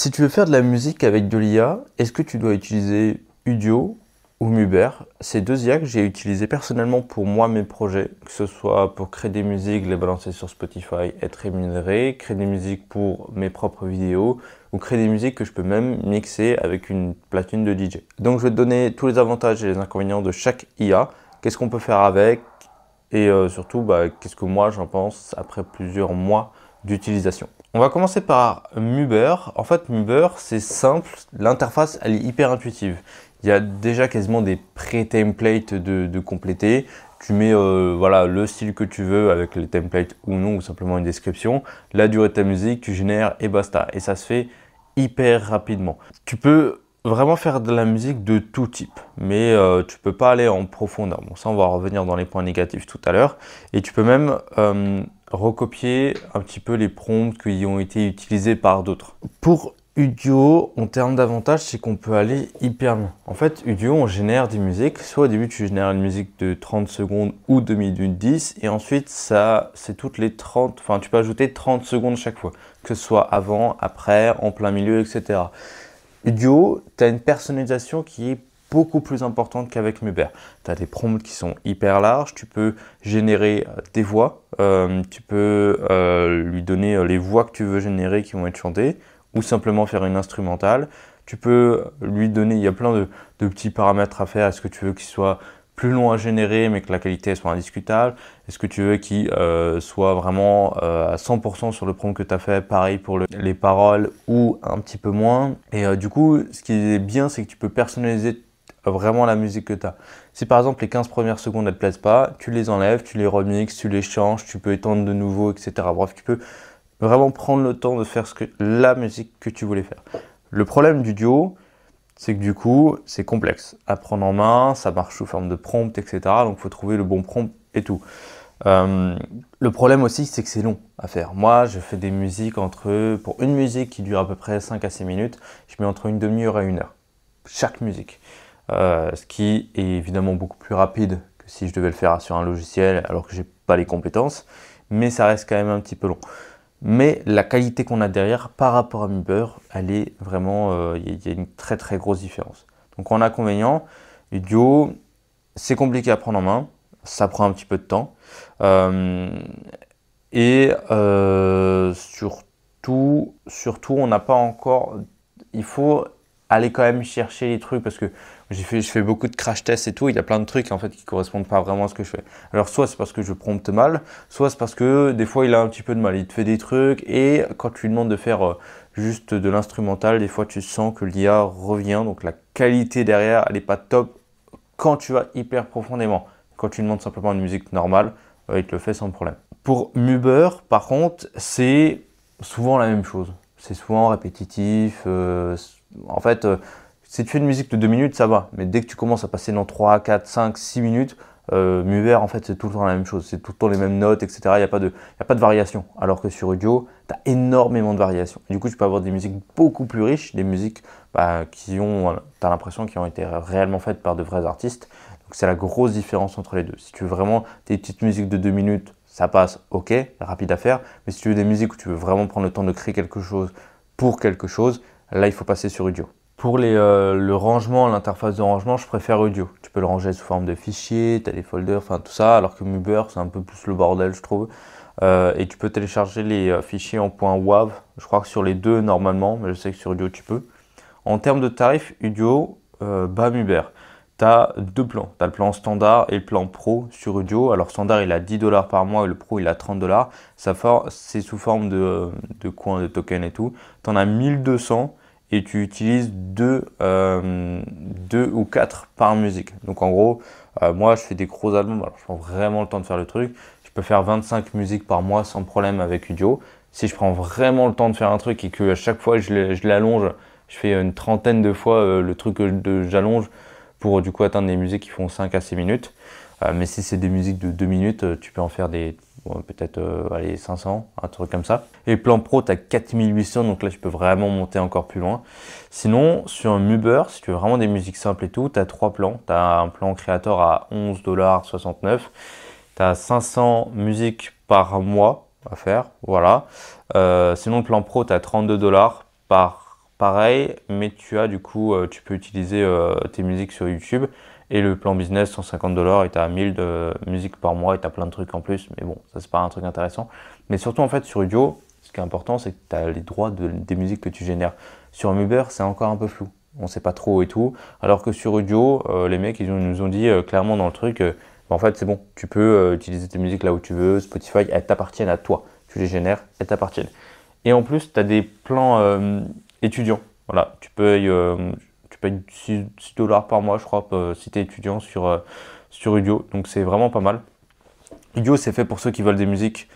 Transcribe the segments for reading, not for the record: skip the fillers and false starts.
Si tu veux faire de la musique avec de l'IA, est-ce que tu dois utiliser Udio ou Muber? C'est deux IA que j'ai utilisées personnellement pour moi mes projets, que ce soit pour créer des musiques, les balancer sur Spotify, être rémunéré, créer des musiques pour mes propres vidéos ou créer des musiques que je peux même mixer avec une platine de DJ. Donc je vais te donner tous les avantages et les inconvénients de chaque IA, qu'est-ce qu'on peut faire avec et surtout qu'est-ce que moi j'en pense après plusieurs mois d'utilisation. On va commencer par Muber. En fait, Muber, c'est simple, l'interface, elle est hyper intuitive. Il y a déjà quasiment des pré-templates de compléter. Tu mets voilà, le style que tu veux avec les templates ou non, ou simplement une description, la durée de ta musique, tu génères et basta. Et ça se fait hyper rapidement. Tu peux vraiment faire de la musique de tout type, mais tu peux pas aller en profondeur. Bon, ça, on va revenir dans les points négatifs tout à l'heure. Et tu peux même recopier un petit peu les prompts qui ont été utilisés par d'autres. Pour Udio, en termes d'avantages, c'est qu'on peut aller hyper loin. En fait, Udio, on génère des musiques. Soit au début, tu génères une musique de 30 secondes ou 2 minutes 10, et ensuite, ça, c'est toutes les 30, enfin, tu peux ajouter 30 secondes chaque fois, que ce soit avant, après, en plein milieu, etc. Udio, tu as une personnalisation qui est beaucoup plus importante qu'avec Muber. Tu as des prompts qui sont hyper larges, tu peux générer des voix, tu peux lui donner les voix que tu veux générer qui vont être chantées, ou simplement faire une instrumentale. Tu peux lui donner, il y a plein de petits paramètres à faire, est-ce que tu veux qu'il soit plus long à générer mais que la qualité soit indiscutable? Est-ce que tu veux qu'il soit vraiment à 100% sur le prompt que tu as fait, pareil pour les paroles ou un petit peu moins? Et du coup, ce qui est bien, c'est que tu peux personnaliser vraiment la musique que tu as. Si par exemple les 15 premières secondes ne te plaisent pas, tu les enlèves, tu les remixes, tu les changes, tu peux étendre de nouveau, etc. Bref, tu peux vraiment prendre le temps de faire la musique que tu voulais faire. Le problème du duo, c'est que du coup, c'est complexe à prendre en main, ça marche sous forme de prompt, etc. Donc, il faut trouver le bon prompt et tout. Le problème aussi, c'est que c'est long à faire. Moi, je fais des musiques pour une musique qui dure à peu près 5 à 6 minutes, je mets entre une demi-heure et une heure. Chaque musique. Ce qui est évidemment beaucoup plus rapide que si je devais le faire sur un logiciel alors que j'ai pas les compétences, mais ça reste quand même un petit peu long. Mais la qualité qu'on a derrière par rapport à Muber, elle est vraiment, il y a une très très grosse différence. Donc en inconvénient, Udio, c'est compliqué à prendre en main, ça prend un petit peu de temps. Surtout, on n'a pas encore, il faut aller quand même chercher les trucs parce que je fais beaucoup de crash tests et tout, il y a plein de trucs en fait qui correspondent pas vraiment à ce que je fais. Alors soit c'est parce que je prompte mal, soit c'est parce que des fois il a un petit peu de mal, il te fait des trucs et quand tu lui demandes de faire juste de l'instrumental, des fois tu sens que l'IA revient, donc la qualité derrière elle est pas top quand tu vas hyper profondément. Quand tu demandes simplement une musique normale, il te le fait sans problème. Pour Muber par contre, c'est souvent la même chose. C'est souvent répétitif. En fait, si tu fais une musique de 2 minutes, ça va. Mais dès que tu commences à passer dans 3, 4, 5, 6 minutes, Muber, en fait, c'est tout le temps la même chose. C'est tout le temps les mêmes notes, etc. Il n'y a pas de variation. Alors que sur Udio, tu as énormément de variations. Du coup, tu peux avoir des musiques beaucoup plus riches, des musiques tu as l'impression qu'ils ont été réellement faites par de vrais artistes. Donc, c'est la grosse différence entre les deux. Si tu veux vraiment des petites musiques de 2 minutes, ça passe, ok, rapide à faire. Mais si tu veux des musiques où tu veux vraiment prendre le temps de créer quelque chose pour quelque chose, là, il faut passer sur Udio. Pour le rangement, l'interface de rangement, je préfère Udio. Tu peux le ranger sous forme de fichiers, tu as les folders, enfin tout ça, alors que Muber, c'est un peu plus le bordel, je trouve. Et tu peux télécharger les fichiers en .wav, je crois que sur les deux normalement, mais je sais que sur Udio, tu peux. En termes de tarifs, Udio bat Muber. Tu as deux plans. Tu as le plan standard et le plan pro sur Udio. Alors standard, il a 10 $ par mois et le pro, il a 30 $. C'est sous forme de coins, de tokens et tout. Tu en as 1200 et tu utilises 2 ou 4 par musique. Donc en gros, moi, je fais des gros albums. Alors, je prends vraiment le temps de faire le truc. Je peux faire 25 musiques par mois sans problème avec Udio. Si je prends vraiment le temps de faire un truc et que à chaque fois, je l'allonge, je fais une trentaine de fois le truc que j'allonge, pour du coup atteindre des musiques qui font 5 à 6 minutes. Mais si c'est des musiques de 2 minutes, tu peux en faire peut-être 500, un truc comme ça. Et plan pro, tu as 4800, donc là, tu peux vraiment monter encore plus loin. Sinon, sur un Muber, si tu veux vraiment des musiques simples et tout, tu as 3 plans. Tu as un plan créateur à 11,69 $. Tu as 500 musiques par mois à faire, voilà. Sinon, le plan pro, tu as 32 $ pareil, mais tu as du coup, tu peux utiliser tes musiques sur YouTube. Et le plan business, 150 $, et tu as 1000 de musique par mois et tu as plein de trucs en plus. Mais bon, ça c'est pas un truc intéressant. Mais surtout en fait sur Udio, ce qui est important, c'est que tu as les droits des musiques que tu génères. Sur Muber, c'est encore un peu flou. On sait pas trop et tout. Alors que sur Udio, les mecs, nous ont dit clairement dans le truc, bah, en fait c'est bon, tu peux utiliser tes musiques là où tu veux. Spotify, elles t'appartiennent à toi. Tu les génères, elles t'appartiennent. Et en plus, tu as des plans étudiants. Voilà, tu payes 6 $ par mois, je crois, si tu es étudiant sur Udio. Donc c'est vraiment pas mal. Udio, c'est fait pour ceux qui veulent des musiques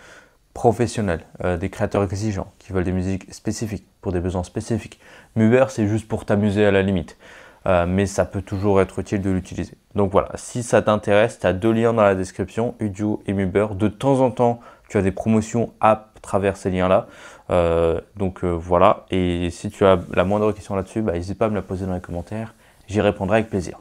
professionnels, des créateurs exigeants qui veulent des musiques spécifiques, pour des besoins spécifiques. Muber, c'est juste pour t'amuser à la limite, mais ça peut toujours être utile de l'utiliser. Donc voilà, si ça t'intéresse, tu as 2 liens dans la description, Udio et Muber. De temps en temps, tu as des promotions à travers ces liens-là. Voilà, et si tu as la moindre question là-dessus, n'hésite pas à me la poser dans les commentaires, j'y répondrai avec plaisir.